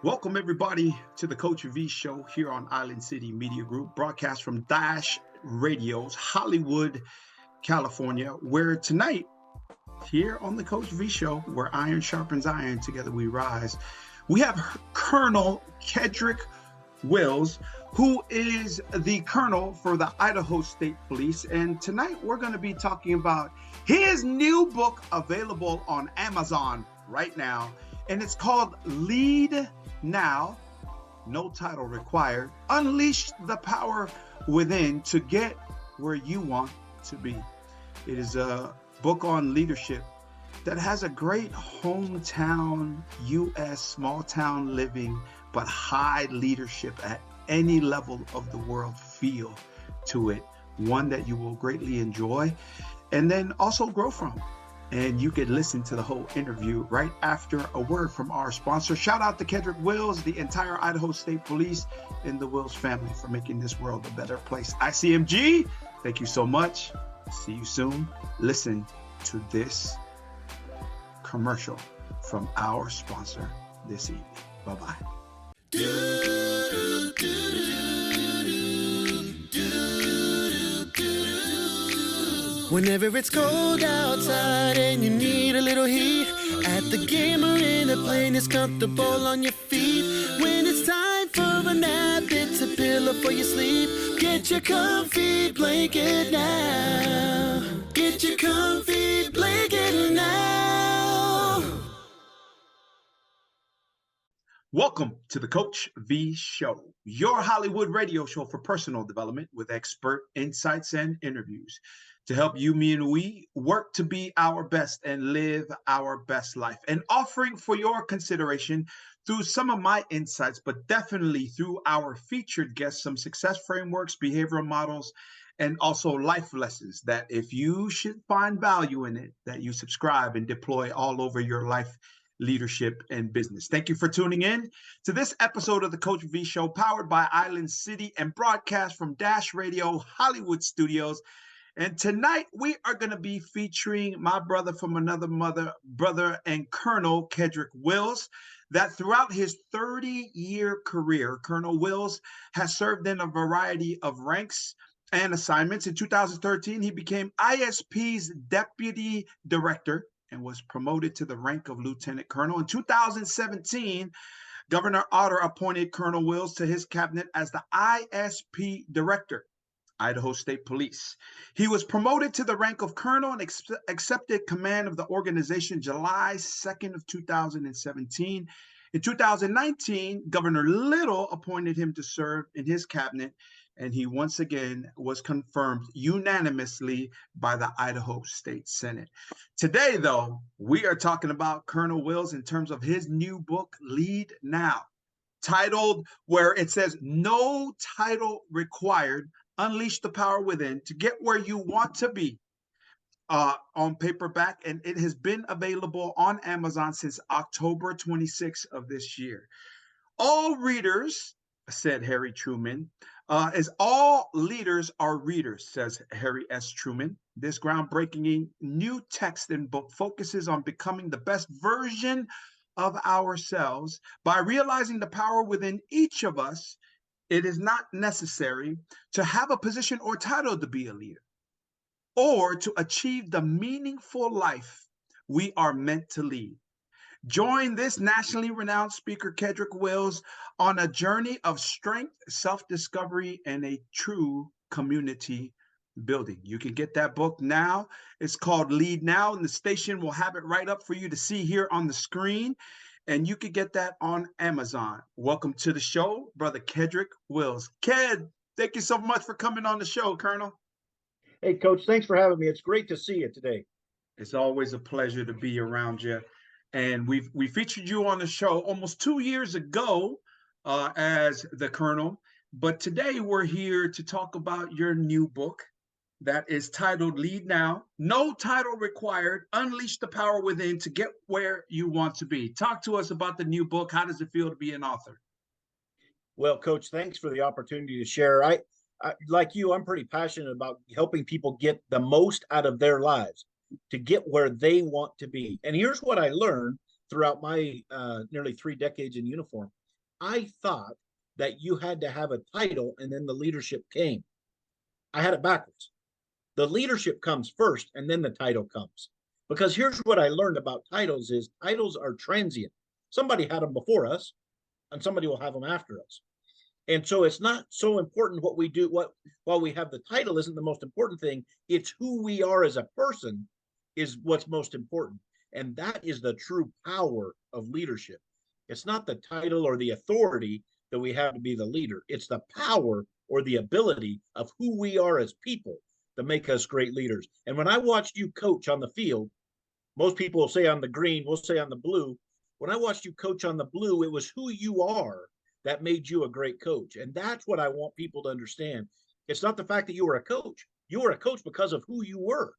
Welcome, everybody, to the Coach V Show here on Island City Media Group, broadcast from Dash Radio's Hollywood, California, where tonight, here on the Coach V Show, where iron sharpens iron, together we rise, we have Colonel Kedrick Wills, who is the colonel for the Idaho State Police. And tonight we're going to be talking about his new book available on Amazon right now. And it's called Lead Now, no title required. Unleash the power within to get where you want to be. It is a book on leadership that has a great hometown, U.S. small town living, but high leadership at any level of the world feel to it. One that you will greatly enjoy and then also grow from. And you can listen to the whole interview right after a word from our sponsor. Shout out to Kedrick Wills, the entire Idaho State Police, and the Wills family for making this world a better place. ICMG, thank you so much. See you soon. Listen to this commercial from our sponsor this evening. Bye-bye. Whenever it's cold outside and you need a little heat, at the game or in a plane, it's comfortable on your feet. When it's time for a nap, it's a pillow for your sleep. Get your comfy blanket now. Get your comfy blanket now. Welcome to the Coach V Show, your Hollywood radio show for personal development with expert insights and interviews to help you, me, and we work to be our best and live our best life. And offering for your consideration through some of my insights, but definitely through our featured guests, some success frameworks, behavioral models, and also life lessons that if you should find value in it, that you subscribe and deploy all over your life, leadership, and business. Thank you for tuning in to this episode of the Coach V Show, powered by Island City and broadcast from Dash Radio Hollywood Studios. And tonight we are going to be featuring my brother from another mother, brother and Colonel Kedrick Wills, that throughout his 30-year career, Colonel Wills has served in a variety of ranks and assignments. In 2013, he became ISP's Deputy Director and was promoted to the rank of Lieutenant Colonel. In 2017, Governor Otter appointed Colonel Wills to his cabinet as the ISP Director, Idaho State Police. He was promoted to the rank of colonel and accepted command of the organization July 2nd of 2017. In 2019, Governor Little appointed him to serve in his cabinet, and he once again was confirmed unanimously by the Idaho State Senate. Today, though, we are talking about Colonel Wills in terms of his new book, Lead Now, titled where it says, No Title Required, Unleash the Power Within to get where you want to be, on paperback, and it has been available on Amazon since October 26th of this year. All readers, said Harry Truman, as all leaders are readers, says Harry S. Truman. This groundbreaking new text and book focuses on becoming the best version of ourselves by realizing the power within each of us. It is not necessary to have a position or title to be a leader or to achieve the meaningful life we are meant to lead. Join this nationally renowned speaker, Kedrick Wills, on a journey of strength, self-discovery, and a true community building. You can get that book now. It's called Lead Now, and the station will have it right up for you to see here on the screen. And you can get that on Amazon. Welcome to the show, Brother Kedrick Wills. Ked, thank you so much for coming on the show, Colonel. Hey, Coach, thanks for having me. It's great to see you today. It's always a pleasure to be around you. And we featured you on the show almost 2 years ago as the Colonel. But today we're here to talk about your new book that is titled Lead Now, No Title Required, Unleash the Power Within to get where you want to be. Talk to us about the new book. How does it feel to be an author? Well, Coach, thanks for the opportunity to share. I like you, I'm pretty passionate about helping people get the most out of their lives to get where they want to be. And here's what I learned throughout my nearly 3 decades in uniform. I thought that you had to have a title and then the leadership came. I had it backwards. The leadership comes first and then the title comes. Because here's what I learned about titles is titles are transient. Somebody had them before us and somebody will have them after us. And so it's not so important what we do. What while we have the title isn't the most important thing. It's who we are as a person is what's most important. And that is the true power of leadership. It's not the title or the authority that we have to be the leader. It's the power or the ability of who we are as people that make us great leaders. And when I watched you coach on the field, most people will say on the green, we'll say on the blue. When I watched you coach on the blue, it was who you are that made you a great coach. And that's what I want people to understand. It's not the fact that you were a coach. You were a coach because of who you were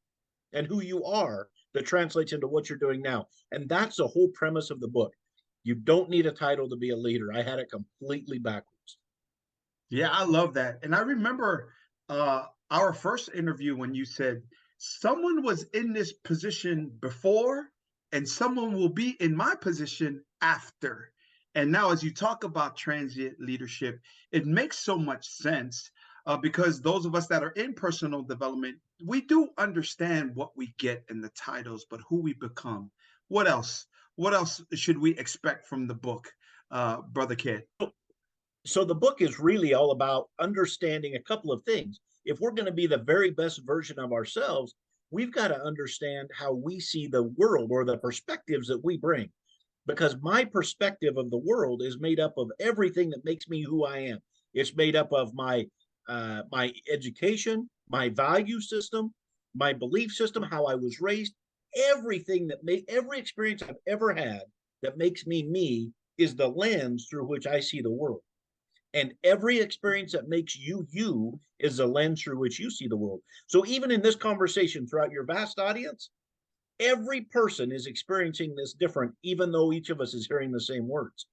and who you are that translates into what you're doing now. And that's the whole premise of the book. You don't need a title to be a leader. I had it completely backwards. Yeah, I love that. And I remember our first interview when you said someone was in this position before and someone will be in my position after. And now, as you talk about transient leadership, it makes so much sense because those of us that are in personal development, we do understand what we get in the titles, but who we become. What else? What else should we expect from the book, Brother Kid? So the book is really all about understanding a couple of things. If we're going to be the very best version of ourselves, we've got to understand how we see the world or the perspectives that we bring. Because my perspective of the world is made up of everything that makes me who I am. It's made up of my education, my value system, my belief system, how I was raised, everything that every experience I've ever had that makes me me is the lens through which I see the world. And every experience that makes you you is the lens through which you see the world. So even in this conversation throughout your vast audience, every person is experiencing this different, even though each of us is hearing the same words.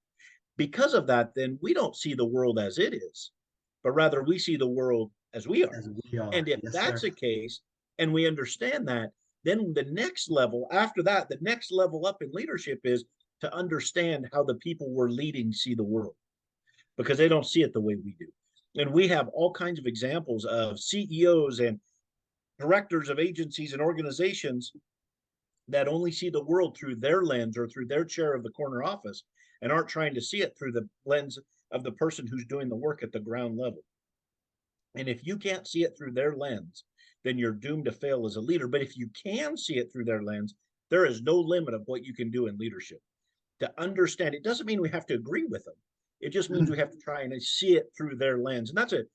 Because of that, then we don't see the world as it is, but rather we see the world as we are. As we are. And if Yes, that's sir. the case, and we understand that, then the next level after that, the next level up in leadership is to understand how the people we're leading see the world because they don't see it the way we do. And we have all kinds of examples of CEOs and directors of agencies and organizations that only see the world through their lens or through their chair of the corner office and aren't trying to see it through the lens of the person who's doing the work at the ground level. And if you can't see it through their lens, then you're doomed to fail as a leader. But if you can see it through their lens, there is no limit of what you can do in leadership. To understand, it doesn't mean we have to agree with them. It just means we have to try and see it through their lens. And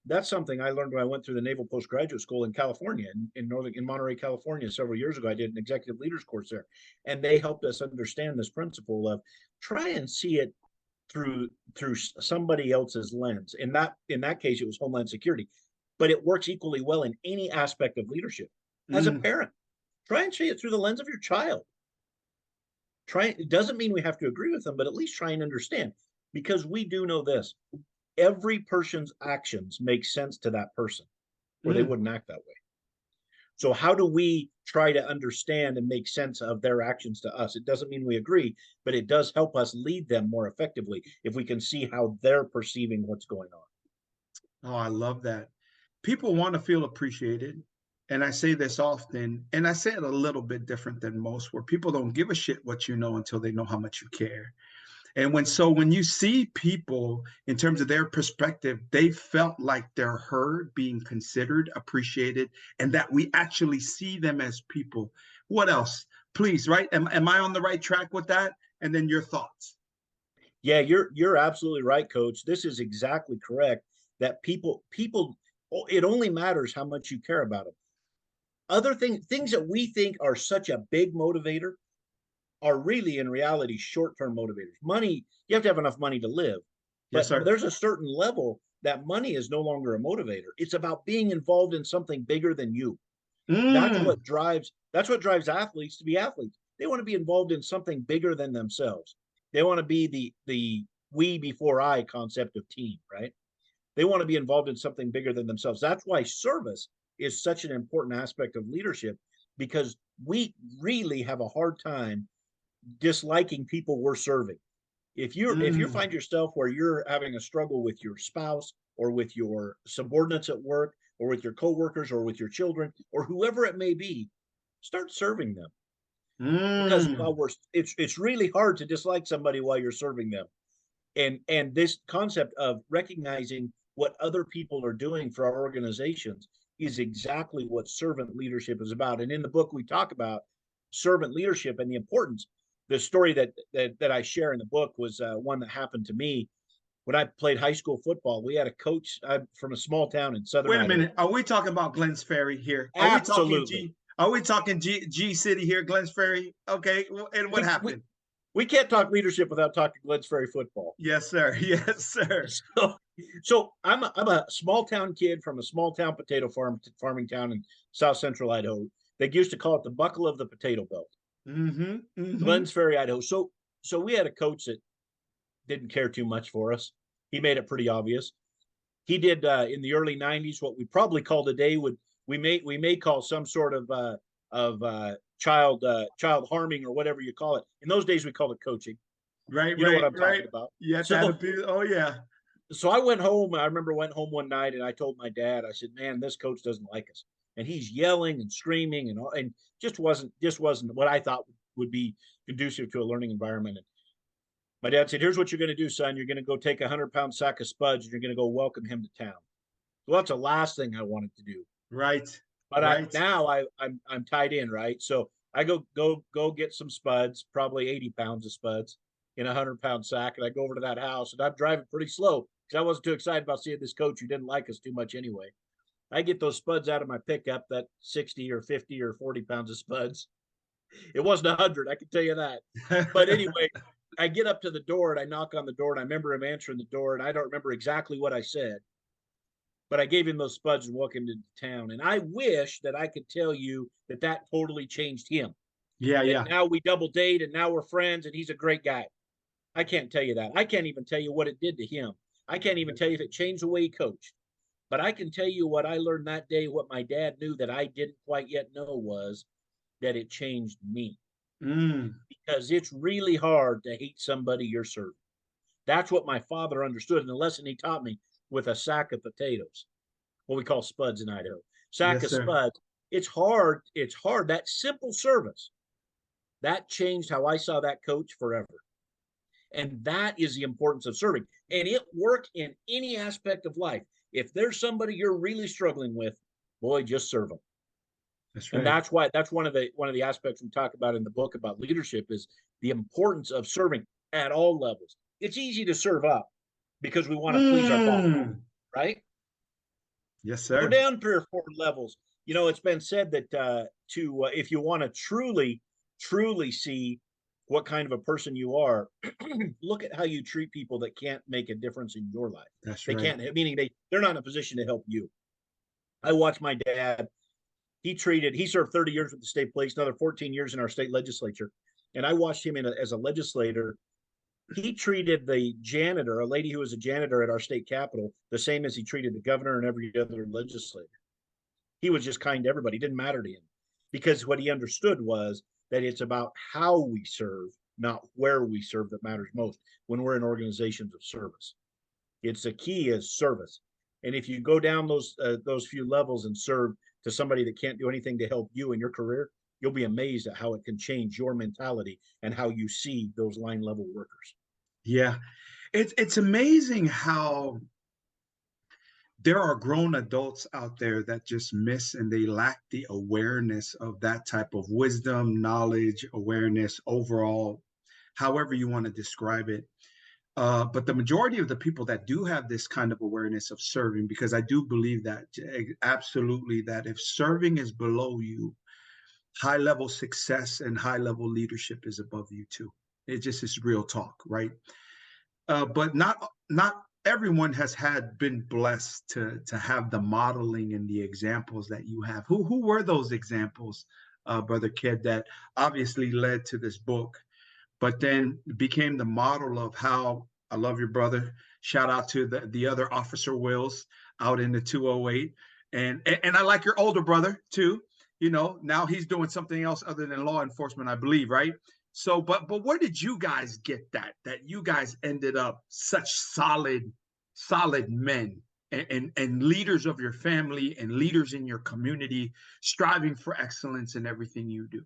that's something I learned when I went through the Naval Postgraduate School in California, in Monterey, California, several years ago. I did an executive leaders course there, and they helped us understand this principle of try and see it through somebody else's lens. In that case, it was Homeland Security, but it works equally well in any aspect of leadership. As a parent, try and see it through the lens of your child. It doesn't mean we have to agree with them, but at least try and understand, because we do know this: every person's actions make sense to that person, or they wouldn't act that way. So how do we try to understand and make sense of their actions to us? It doesn't mean we agree, but it does help us lead them more effectively if we can see how they're perceiving what's going on. Oh, I love that. People want to feel appreciated. And I say this often, and I say it a little bit different than most, where people don't give a shit what you know until they know how much you care. And when you see people in terms of their perspective, they felt like they're heard, being considered, appreciated, and that we actually see them as people. What else? Please, right? Am I on the right track with that? And then your thoughts. Yeah, you're absolutely right, Coach. This is exactly correct. That people, it only matters how much you care about them. Other things that we think are such a big motivator are really in reality short-term motivators. Money, you have to have enough money to live. But Yes, sir. there's a certain level that money is no longer a motivator. It's about being involved in something bigger than you. That's what drives athletes to be athletes. They want to be involved in something bigger than themselves. They want to be the we before I concept of team, right? They want to be involved in something bigger than themselves. That's why service is such an important aspect of leadership, because we really have a hard time disliking people we're serving. If you find yourself where you're having a struggle with your spouse or with your subordinates at work or with your coworkers or with your children or whoever it may be, start serving them. Because while it's really hard to dislike somebody while you're serving them. And this concept of recognizing what other people are doing for our organizations is exactly what servant leadership is about. And in the book, we talk about servant leadership and the importance. The story that I share in the book was one that happened to me when I played high school football. We had a coach from a small town in southern Wait a Idaho. minute. Are we talking about Glens Ferry here? Absolutely. Are we talking G City here, Glens Ferry? Okay. And what happened? We can't talk leadership without talking Glens Ferry football. Yes, sir. Yes, sir. So I'm a small town kid from a small town potato farming town in south central Idaho. They used to call it the buckle of the potato belt. Glens Ferry, Idaho. So we had a coach that didn't care too much for us. He made it pretty obvious. He did in the early '90s what we probably call today we may call some sort of child harming or whatever you call it. In those days, we called it coaching. Right, you know what I'm talking about. Yeah, oh yeah. So I went home. I remember went home one night and I told my dad, I said, "Man, this coach doesn't like us, and he's yelling and screaming and just wasn't what I thought would be conducive to a learning environment." And my dad said, "Here's what you're going to do, son. You're going to go take 100-pound sack of spuds and you're going to go welcome him to town." Well, that's the last thing I wanted to do. Right. But right. I'm tied in, right? So I go get some spuds, probably 80 pounds of spuds in a 100-pound sack, and I go over to that house, and I'm driving pretty slow because I wasn't too excited about seeing this coach who didn't like us too much anyway. I get those spuds out of my pickup, that 60 or 50 or 40 pounds of spuds. It wasn't 100, I can tell you that. But anyway, I get up to the door and I knock on the door, and I remember him answering the door, and I don't remember exactly what I said. But I gave him those spuds and welcomed him to town. And I wish that I could tell you that totally changed him. Yeah. Now we double date and now we're friends and he's a great guy. I can't tell you that. I can't even tell you what it did to him. I can't even tell you if it changed the way he coached. But I can tell you what I learned that day, what my dad knew that I didn't quite yet know, was that it changed me. Because it's really hard to hate somebody you're serving. That's what my father understood. And the lesson he taught me with a sack of potatoes, what we call spuds in Idaho, sack of spuds. It's hard. It's hard. That simple service, that changed how I saw that coach forever. And that is the importance of serving. And it worked in any aspect of life. If there's somebody you're really struggling with, boy, just serve them. That's right. And that's one of the aspects we talk about in the book about leadership is the importance of serving at all levels. It's easy to serve up because we want to please our boss, right? Yes, sir. Go down 3 or 4 levels. You know, it's been said that if you want to truly see what kind of a person you are, look at how you treat people that can't make a difference in your life. That's right. They can't, meaning they're not in a position to help you. I watched my dad. He served 30 years with the state police, another 14 years in our state legislature. And I watched him as a legislator. He treated the janitor, a lady who was a janitor at our state capitol, the same as he treated the governor and every other legislator. He was just kind to everybody. It didn't matter to him because what he understood was that it's about how we serve, not where we serve, that matters most when we're in organizations of service. It's the key is service. And if you go down those few levels and serve to somebody that can't do anything to help you in your career, you'll be amazed at how it can change your mentality and how you see those line level workers. Yeah. It's amazing how there are grown adults out there that just miss and they lack the awareness of that type of wisdom, knowledge, awareness, overall, however you want to describe it. But the majority of the people that do have this kind of awareness of serving, because I do believe that absolutely that if serving is below you, high level success and high level leadership is above you too. It just is real talk, right? But not everyone has been blessed to have the modeling and the examples that you have. Who were those examples, Brother Ked, that obviously led to this book, but then became the model of how, I love your brother, shout out to the other Officer Wills out in the 208. And I like your older brother too. You know, now he's doing something else other than law enforcement, I believe, right? So, but where did you guys get that you guys ended up such solid men and leaders of your family and leaders in your community, striving for excellence in everything you do?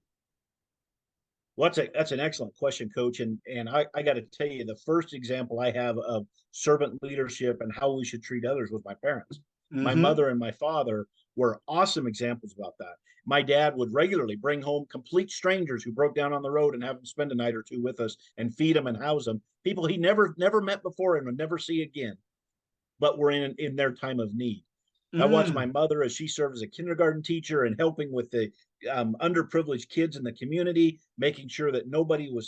Well, that's an excellent question, Coach. And I got to tell you, the first example I have of servant leadership and how we should treat others was my parents. My Mm-hmm. mother and my father were awesome examples about that. My dad would regularly bring home complete strangers who broke down on the road and have them spend a night or two with us and feed them and house them. People he never met before and would never see again, but were in their time of need. I watched my Mm. mother as she served as a kindergarten teacher and helping with the underprivileged kids in the community, making sure that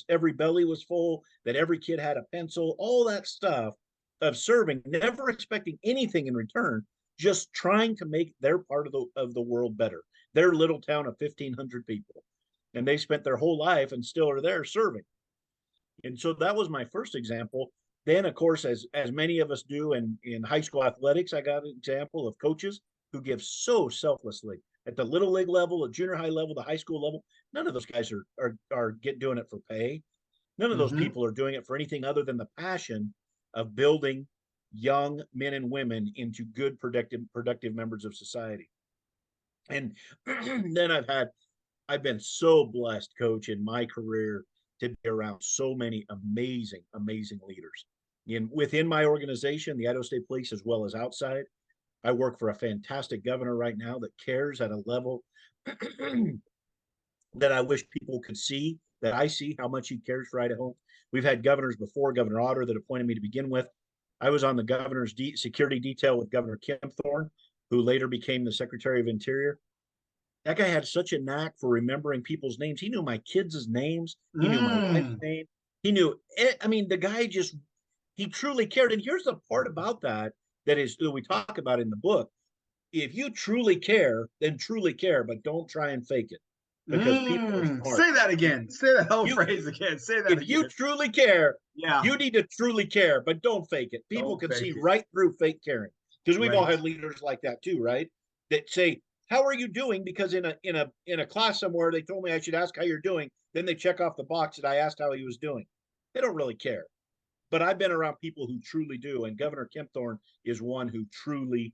every belly was full, that every kid had a pencil, all that stuff of serving, never expecting anything in return, just trying to make their part of the world better. Their little town of 1,500 people. And they spent their whole life and still are there serving. And so that was my first example. Then, of course, as many of us do in high school athletics, I got an example of coaches who give so selflessly at the little league level, the junior high level, the high school level. None of those guys are doing it for pay. None of those Mm-hmm. people are doing it for anything other than the passion of building young men and women into good, productive members of society. And then I've been so blessed, Coach, in my career to be around so many amazing leaders. Within my organization, the Idaho State Police, as well as outside, I work for a fantastic governor right now that cares at a level that I wish people could see, that I see how much he cares for Idaho. We've had governors before, Governor Otter that appointed me to begin with. I was on the governor's security detail with Governor Kempthorne, who later became the Secretary of Interior. That guy had such a knack for remembering people's names. He knew my kids' names. He knew my wife's Mm. name. He knew it. I mean, the guy just, he truly cared. And here's the part about that we talk about in the book. If you truly care, then truly care, but don't try and fake it because people are Mm. smart. Say that again. Say that whole You, phrase again. Say that if you again. truly care, Yeah. you need to truly care, but don't fake it. People Don't can see fake it. right through fake caring because we've all Right. had leaders like that too, right? That say, "How are you doing?" Because in a class somewhere they told me I should ask how you're doing. Then they check off the box that I asked how he was doing. They don't really care. But I've been around people who truly do, and Governor Kempthorne is one who truly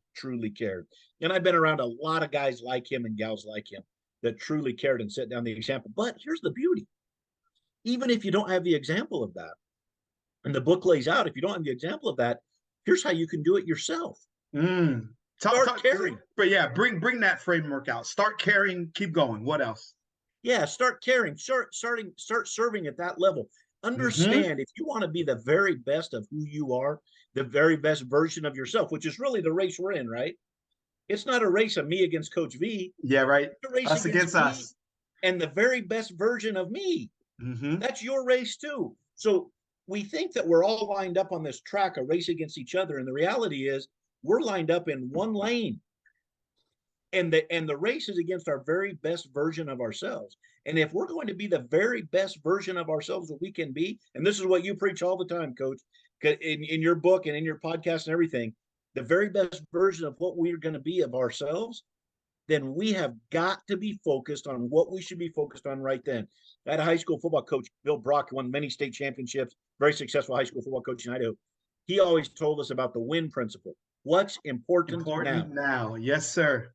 cared. And I've been around a lot of guys like him and gals like him that truly cared and set down the example. But here's the beauty: even if you don't have the example of that, and the book lays out, if you don't have the example of that, here's how you can do it yourself. Mm. Start caring. But yeah, bring that framework out. Start caring. Keep going. What else? Yeah, start caring. Start serving at that level. Mm-hmm. Understand if you want to be the very best of who you are, the very best version of yourself, which is really the race we're in, right? It's not a race of me against Coach V. Yeah, right. It's a race Us against against me us. and the very best version of me. Mm-hmm. That's your race too. So we think that we're all lined up on this track, a race against each other. And the reality is we're lined up in one lane. And the race is against our very best version of ourselves. And if we're going to be the very best version of ourselves that we can be, and this is what you preach all the time, Coach, in your book and in your podcast and everything, the very best version of what we're going to be of ourselves, then we have got to be focused on what we should be focused on right then. I had a high school football coach, Bill Brock, won many state championships, very successful high school football coach in Idaho. He always told us about the win principle. What's important now? Important now. Yes, sir.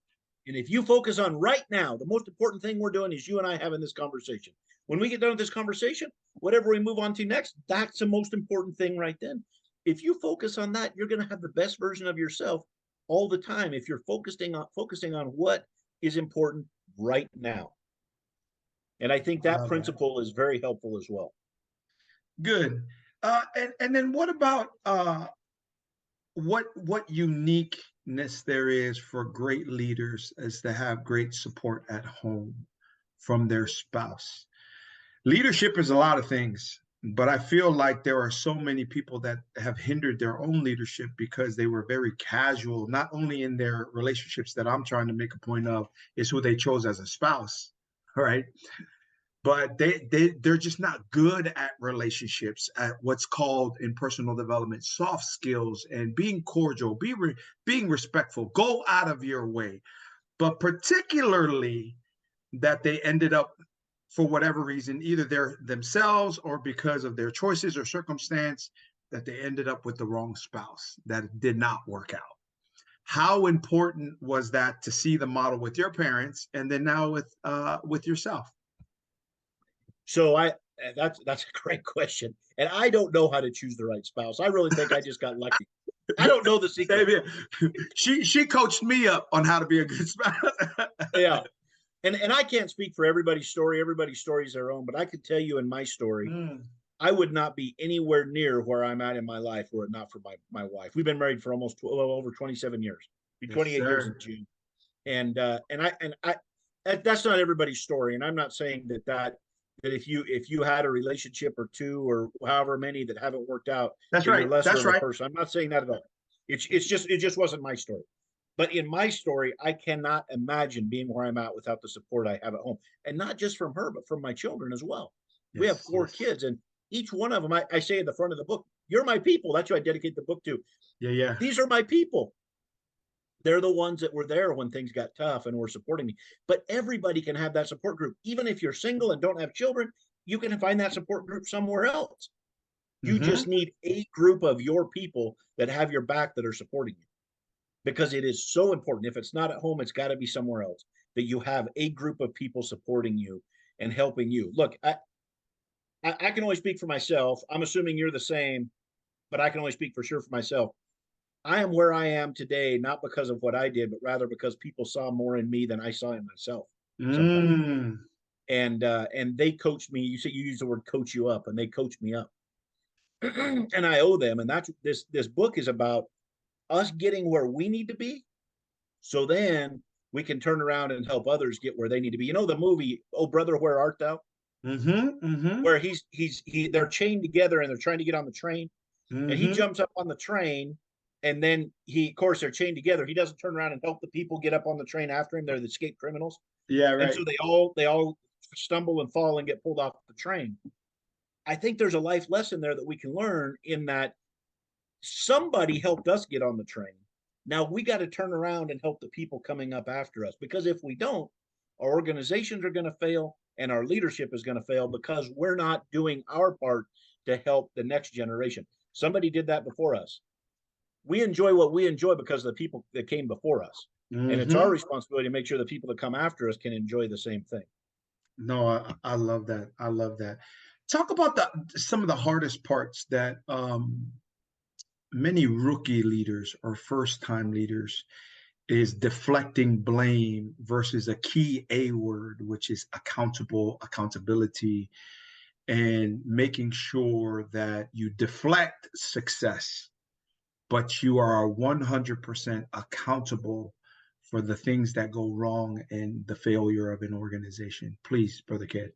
And if you focus on right now, the most important thing we're doing is you and I having this conversation. When we get done with this conversation, whatever we move on to next, that's the most important thing right then. If you focus on that, you're going to have the best version of yourself all the time if you're focusing on what is important right now. And I think I that love that. principle is very helpful as well. Good. And then what about what uniqueness there is for great leaders is to have great support at home from their spouse. Leadership is a lot of things, but I feel like there are so many people that have hindered their own leadership because they were very casual, not only in their relationships that I'm trying to make a point of is who they chose as a spouse, right? But they're just not good at relationships, at what's called in personal development soft skills and being cordial, being respectful, go out of your way. But particularly that they ended up for whatever reason, either they're themselves or because of their choices or circumstance, that they ended up with the wrong spouse, that it did not work out. How important was that to see the model with your parents and then now with yourself? So that's a great question. And I don't know how to choose the right spouse. I really think I just got lucky. I don't know the secret. She coached me up on how to be a good spouse. Yeah. And I can't speak for everybody's story. Everybody's story is their own, but I can tell you in my story, I would not be anywhere near where I'm at in my life were it not for my wife. We've been married for almost over 27 years. Be 28 years in June. And I that's not everybody's story. And I'm not saying that if you had a relationship or two or however many that haven't worked out, that's right. That's right. Person. I'm not saying that at all. It just wasn't my story. But in my story, I cannot imagine being where I'm at without the support I have at home. And not just from her, but from my children as well. Yes, we have 4 kids, and each one of them, I say at the front of the book, you're my people. That's who I dedicate the book to. Yeah. These are my people. They're the ones that were there when things got tough and were supporting me. But everybody can have that support group. Even if you're single and don't have children, you can find that support group somewhere else. You just need a group of your people that have your back that are supporting you. Because it is so important. If it's not at home, it's got to be somewhere else, that you have a group of people supporting you and helping you. Look, I can only speak for myself. I'm assuming you're the same, but I can only speak for sure for myself. I am where I am today, not because of what I did, but rather because people saw more in me than I saw in myself. And they coached me. You use the word coach you up, and they coached me up. And I owe them. And that's this book is about us getting where we need to be, so then we can turn around and help others get where they need to be. You know the movie "Oh Brother, Where Art Thou"? Where they're chained together and they're trying to get on the train, and he jumps up on the train, and then of course they're chained together. He doesn't turn around and help the people get up on the train after him. They're the escaped criminals. Yeah, right. And so they all stumble and fall and get pulled off the train. I think there's a life lesson there that we can learn in that somebody helped us get on the train. Now we got to turn around and help the people coming up after us, because if we don't, our organizations are going to fail and our leadership is going to fail because we're not doing our part to help the next generation. Somebody did that before us. We enjoy what we enjoy because of the people that came before us. And it's our responsibility to make sure the people that come after us can enjoy the same thing. No, I love that. I love that. Talk about some of the hardest parts that many rookie leaders or first-time leaders is deflecting blame versus a key A word, which is accountability, and making sure that you deflect success, but you are 100% accountable for the things that go wrong and the failure of an organization. Please, Brother Ked.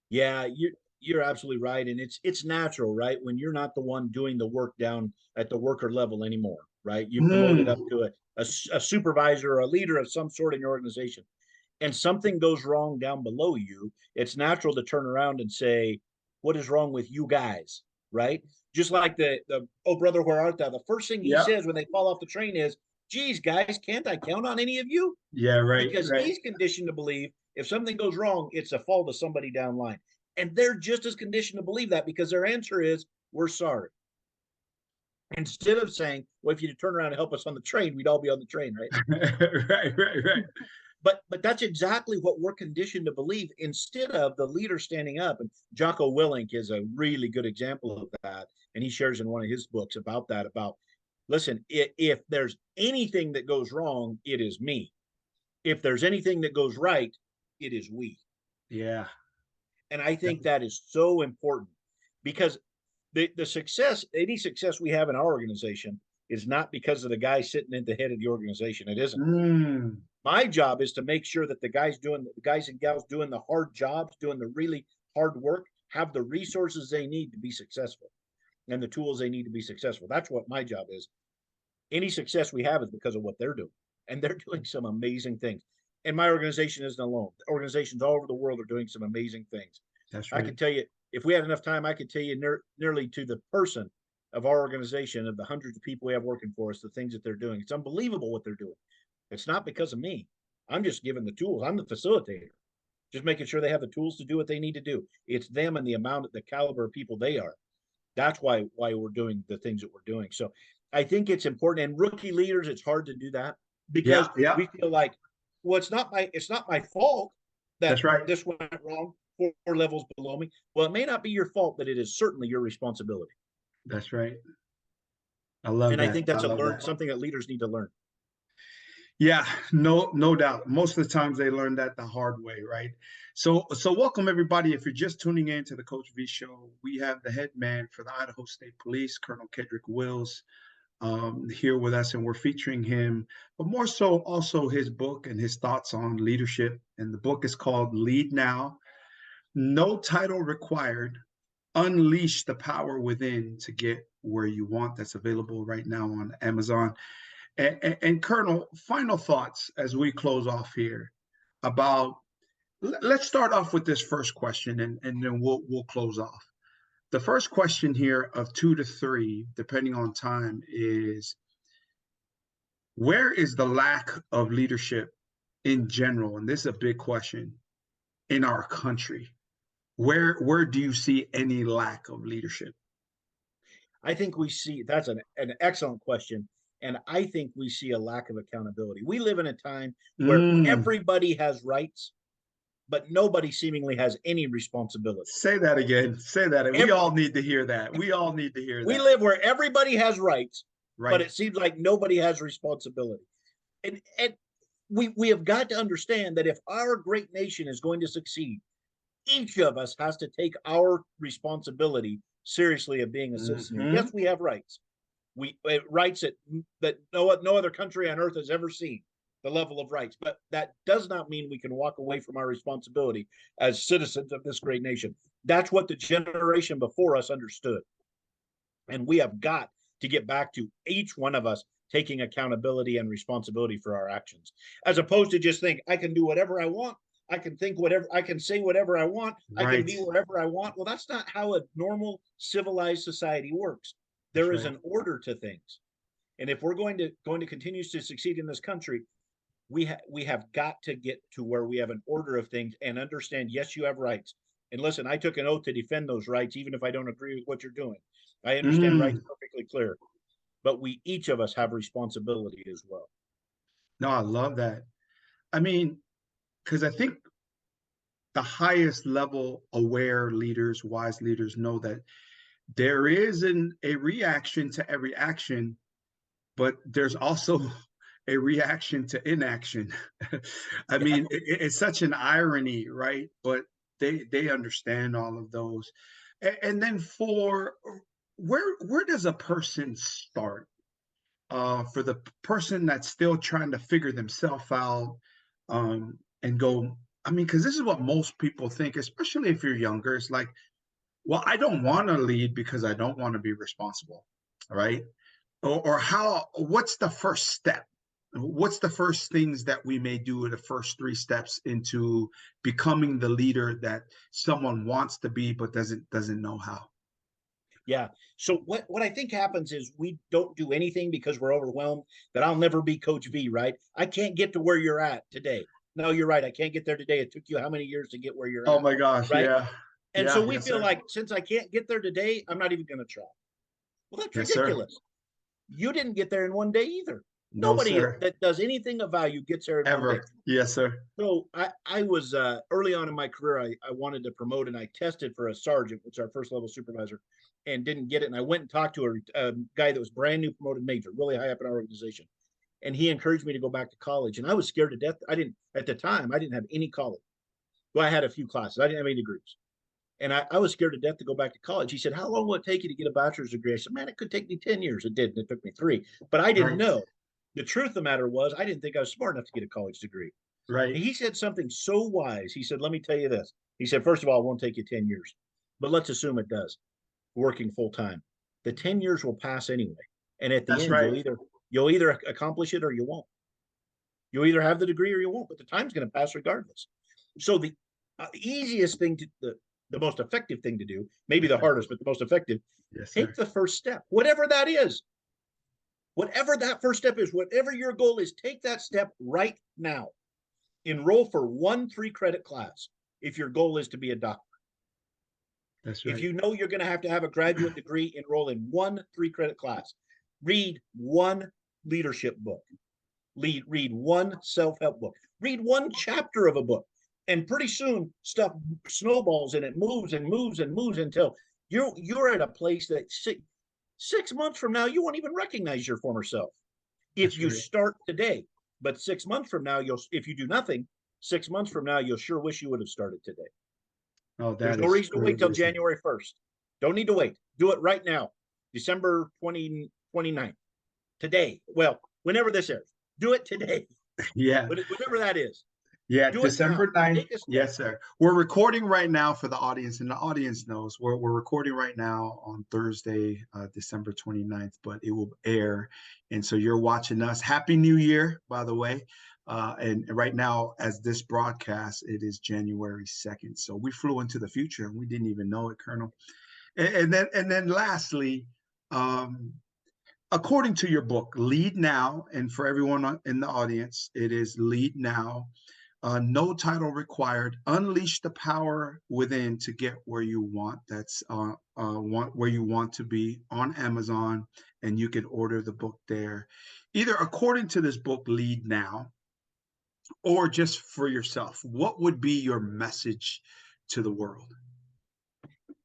Yeah, you're absolutely right. And it's natural, right? When you're not the one doing the work down at the worker level anymore, right? You've promoted up to a supervisor or a leader of some sort in your organization, and something goes wrong down below you. It's natural to turn around and say, what is wrong with you guys, right? Just like the "Oh brother, where art thou?" The first thing he says when they fall off the train is, geez, guys, can't I count on any of you? Yeah, right. Because he's conditioned to believe if something goes wrong, it's a fault of somebody down line. And they're just as conditioned to believe that, because their answer is, we're sorry. Instead of saying, well, if you turn around and help us on the train, we'd all be on the train, right? Right. But that's exactly what we're conditioned to believe, instead of the leader standing up. And Jocko Willink is a really good example of that. And he shares in one of his books about that, listen, if there's anything that goes wrong, it is me. If there's anything that goes right, it is we. Yeah. And I think that is so important, because the success, any success we have in our organization, is not because of the guy sitting at the head of the organization. It isn't. My job is to make sure that the guys and gals doing the hard jobs, doing the really hard work, have the resources they need to be successful and the tools they need to be successful. That's what my job is. Any success we have is because of what they're doing, and they're doing some amazing things. And my organization isn't alone. Organizations all over the world are doing some amazing things. That's right. I can tell you, if we had enough time, I could tell you nearly to the person of our organization, of the hundreds of people we have working for us, the things that they're doing. It's unbelievable what they're doing. It's not because of me. I'm just giving the tools. I'm the facilitator. just making sure they have the tools to do what they need to do. It's them and the caliber of people they are. That's why we're doing the things that we're doing. So I think it's important. And rookie leaders, it's hard to do that because we feel like, well, it's not my fault that That's right. this went wrong 4 levels below me. Well, it may not be your fault, but it is certainly your responsibility. That's right. I love and that. I think that's that. something that leaders need to learn. Yeah, no doubt. Most of the times they learn that the hard way, right? So welcome everybody. If you're just tuning in to the Coach V Show, we have the head man for the Idaho State Police, Colonel Kedrick Wills, here with us, and we're featuring him, but more so also his book and his thoughts on leadership. And the book is called Lead Now, No Title Required, Unleash the Power Within to Get Where You Want. That's available right now on Amazon. And Colonel, final thoughts as we close off here about, let's start off with this first question, and then we'll close off. The first question here of 2 to 3, depending on time, is where is the lack of leadership in general? And this is a big question in our country. Where do you see any lack of leadership? I think we see that's an excellent question. And I think we see a lack of accountability. We live in a time where everybody has rights, but nobody seemingly has any responsibility. Say that again. Say that. We all need to hear that. We all need to hear that. We live where everybody has rights, but it seems like nobody has responsibility. And we have got to understand that if our great nation is going to succeed, each of us has to take our responsibility seriously of being a citizen. Yes, we have rights. Rights that no other country on earth has ever seen, the level of rights. But that does not mean we can walk away from our responsibility as citizens of this great nation. That's what the generation before us understood. And we have got to get back to each one of us taking accountability and responsibility for our actions, as opposed to just think, I can do whatever I want. I can think whatever, I can say whatever I want. I can be wherever I want. Well, that's not how a normal civilized society works. There is an order to things. And if we're going to continue to succeed in this country, we have got to get to where we have an order of things and understand, yes, you have rights. And listen, I took an oath to defend those rights, even if I don't agree with what you're doing. I understand rights perfectly clear, but each of us have responsibility as well. No, I love that. I mean, because I think the highest level aware leaders, wise leaders know that there is a reaction to every action, but there's also a reaction to inaction. I mean, it's such an irony, right? But they understand all of those. And then for where does a person start? For the person that's still trying to figure themselves out, and go, I mean, because this is what most people think, especially if you're younger. It's like, well, I don't want to lead because I don't want to be responsible, right? Or what's the first step? What's the first things that we may do, the first 3 steps into becoming the leader that someone wants to be but doesn't know how? Yeah. So what I think happens is we don't do anything because we're overwhelmed, that I'll never be Coach V, right? I can't get to where you're at today. No, you're right. I can't get there today. It took you how many years to get where you're at? Oh my gosh, right? Yeah. And so we feel like, since I can't get there today, I'm not even going to try. Well, that's ridiculous. You didn't get there in one day either. Nobody that does anything of value gets there in ever. 1 day. Yes, sir. So I was early on in my career, I wanted to promote, and I tested for a sergeant, which is our first level supervisor, and didn't get it. And I went and talked to a guy that was brand new promoted major, really high up in our organization. And he encouraged me to go back to college. And I was scared to death. At the time, I didn't have any college. Well, I had a few classes. I didn't have any degrees. And I was scared to death to go back to college. He said, how long will it take you to get a bachelor's degree? I said, man, it could take me 10 years. It did. And it took me 3. But I didn't know. The truth of the matter was, I didn't think I was smart enough to get a college degree. Right. And he said something so wise. He said, let me tell you this. He said, first of all, it won't take you 10 years. But let's assume it does, working full time. The 10 years will pass anyway. And at the end, you'll either accomplish it or you won't. You'll either have the degree or you won't, but the time's going to pass regardless. So the easiest thing the most effective thing to do, maybe the hardest, but the most effective, take the first step, whatever that is. Whatever that first step is, whatever your goal is, take that step right now. Enroll for 1 3-credit class. if your goal is to be a doctor. That's right. If you know you're going to have a graduate degree, enroll in one 3-credit class. Read one leadership book. Read one self-help book. Read one chapter of a book. And pretty soon stuff snowballs and it moves and moves and moves until you're at a place that 6 months from now, you won't even recognize your former self if you start today. But 6 months from now, if you do nothing, 6 months from now, you'll sure wish you would have started today. Oh, there's no reason to wait till January 1st. Don't need to wait. Do it right now. December 29th. Today. Well, whenever this airs. Do it today. Yeah. Whatever that is. Yeah, December 9th. Yes, sir. We're recording right now for the audience, and the audience knows we're recording right now on Thursday, December 29th, but it will air. And so you're watching us. Happy New Year, by the way. And right now, as this broadcast, it is January 2nd. So we flew into the future and we didn't even know it, Colonel. And then lastly, according to your book, Lead Now, and for everyone in the audience, it is Lead Now. No title required. Unleash the power within to get where you want. That's where you want to be on Amazon, and you can order the book there. Either according to this book, Lead Now, or just for yourself. What would be your message to the world?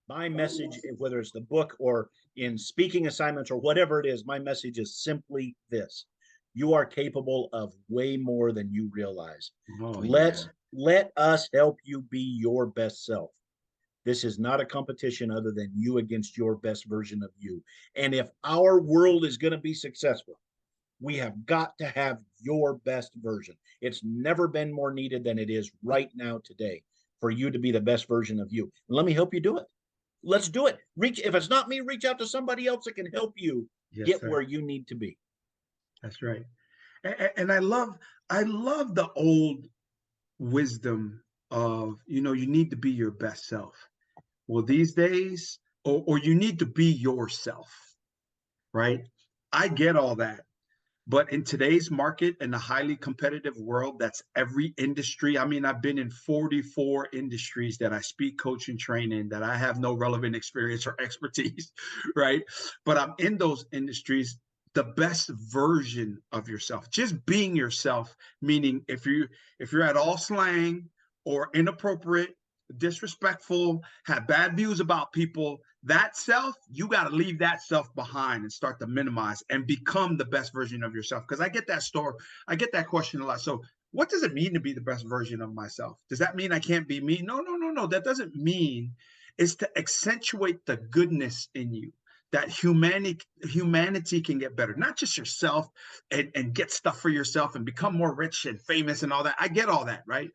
My message, whether it's the book or in speaking assignments or whatever it is, my message is simply this. You are capable of way more than you realize. Let us help you be your best self. This is not a competition other than you against your best version of you. And if our world is going to be successful, we have got to have your best version. It's never been more needed than it is right now today for you to be the best version of you. And let me help you do it. Let's do it. If it's not me, reach out to somebody else that can help you get where you need to be. That's right. And I love the old wisdom of, you need to be your best self. Well, these days, or you need to be yourself, right? I get all that. But in today's market, in a highly competitive world, that's every industry. I mean, I've been in 44 industries that I speak, coach, and train in that I have no relevant experience or expertise, right? But I'm in those industries, the best version of yourself, just being yourself, meaning if you're at all slang or inappropriate, disrespectful, have bad views about people, that self, you got to leave that self behind and start to minimize and become the best version of yourself. Because I get that question a lot. So what does it mean to be the best version of myself? Does that mean I can't be me? No. That doesn't mean. It's to accentuate the goodness in you, that humanity can get better, not just yourself and get stuff for yourself and become more rich and famous and all that. I get all that, right?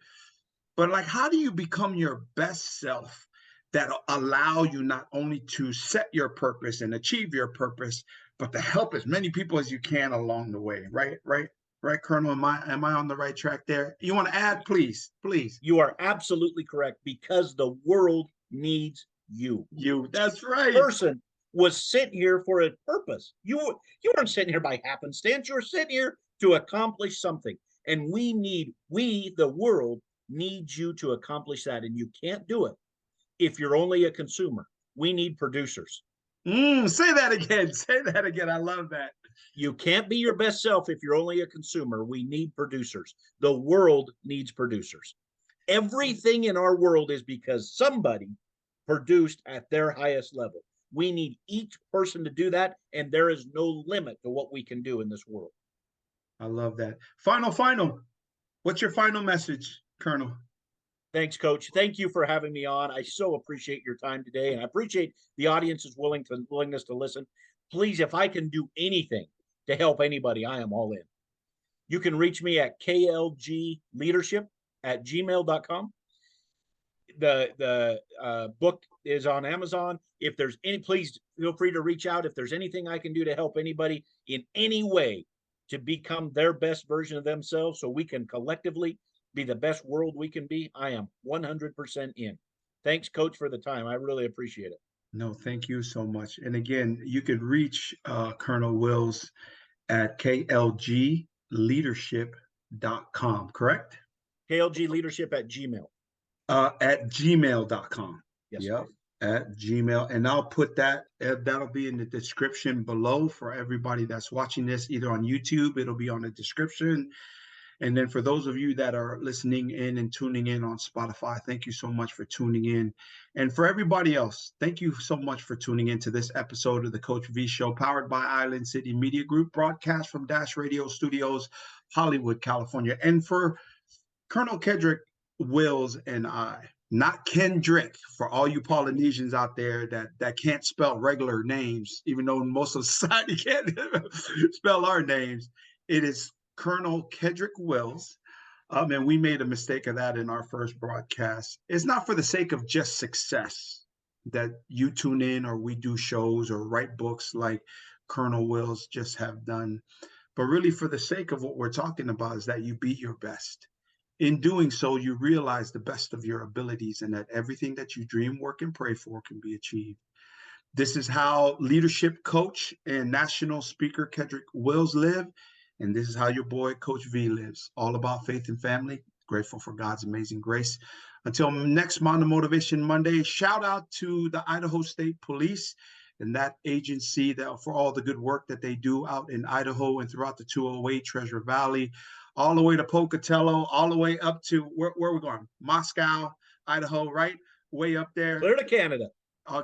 But like, how do you become your best self that allow you not only to set your purpose and achieve your purpose, but to help as many people as you can along the way, right, Colonel? Am I on the right track there? You want to add, please? You are absolutely correct, because the world needs you. That's right. Person was sent here for a purpose. You weren't sitting here by happenstance. You were sitting here to accomplish something, and the world needs you to accomplish that, and you can't do it if you're only a consumer. We need producers. Say that again. I love that. You can't be your best self if you're only a consumer. We need producers. The world needs producers. Everything in our world is because somebody produced at their highest level. We need each person to do that, and there is no limit to what we can do in this world. I love that. Final. What's your final message, Colonel? Thanks, Coach. Thank you for having me on. I so appreciate your time today, and I appreciate the audience's willingness to listen. Please, if I can do anything to help anybody, I am all in. You can reach me at klgleadership@gmail.com. The book is on Amazon. If there's please feel free to reach out. If there's anything I can do to help anybody in any way to become their best version of themselves so we can collectively be the best world we can be, I am 100% in. Thanks, Coach, for the time. I really appreciate it. No, thank you so much. And again, you can reach Colonel Wills at klgleadership.com, correct? klgleadership@gmail. At gmail.com. Yes, Yep. At Gmail. And I'll put that, that'll be in the description below for everybody that's watching this, either on YouTube, it'll be on the description. And then for those of you that are listening in and tuning in on Spotify, thank you so much for tuning in. And for everybody else, thank you so much for tuning in to this episode of the Coach V Show, powered by Island City Media Group, broadcast from Dash Radio Studios, Hollywood, California. And for Colonel Kedrick Wills and I, not Kendrick, for all you Polynesians out there that can't spell regular names, even though most of society can't spell our names, it is Colonel Kedrick Wills. And we made a mistake of that in our first broadcast. It's not for the sake of just success that you tune in or we do shows or write books like Colonel Wills just have done, but really for the sake of what we're talking about is that you be your best. In doing so, you realize the best of your abilities and that everything that you dream, work, and pray for can be achieved. This is how leadership coach and national speaker Kedrick Wills live. And this is how your boy, Coach V, lives. All about faith and family. Grateful for God's amazing grace. Until next Motivation Monday, shout out to the Idaho State Police and that agency that for all the good work that they do out in Idaho and throughout the 208 Treasure Valley, all the way to Pocatello, all the way up to, where are we going? Moscow, Idaho, right? Way up there. Clear to Canada.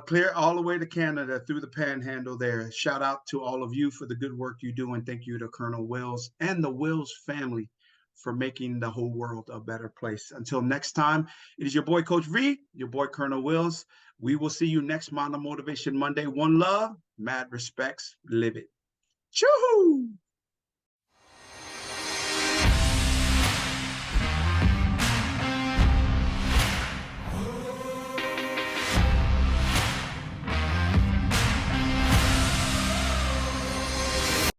Clear all the way to Canada through the panhandle there. Shout out to all of you for the good work you do, and thank you to Colonel Wills and the Wills family for making the whole world a better place. Until next time, it is your boy, Coach V, your boy, Colonel Wills. We will see you next Motivation Monday. One love, mad respects, live it. Choo-hoo!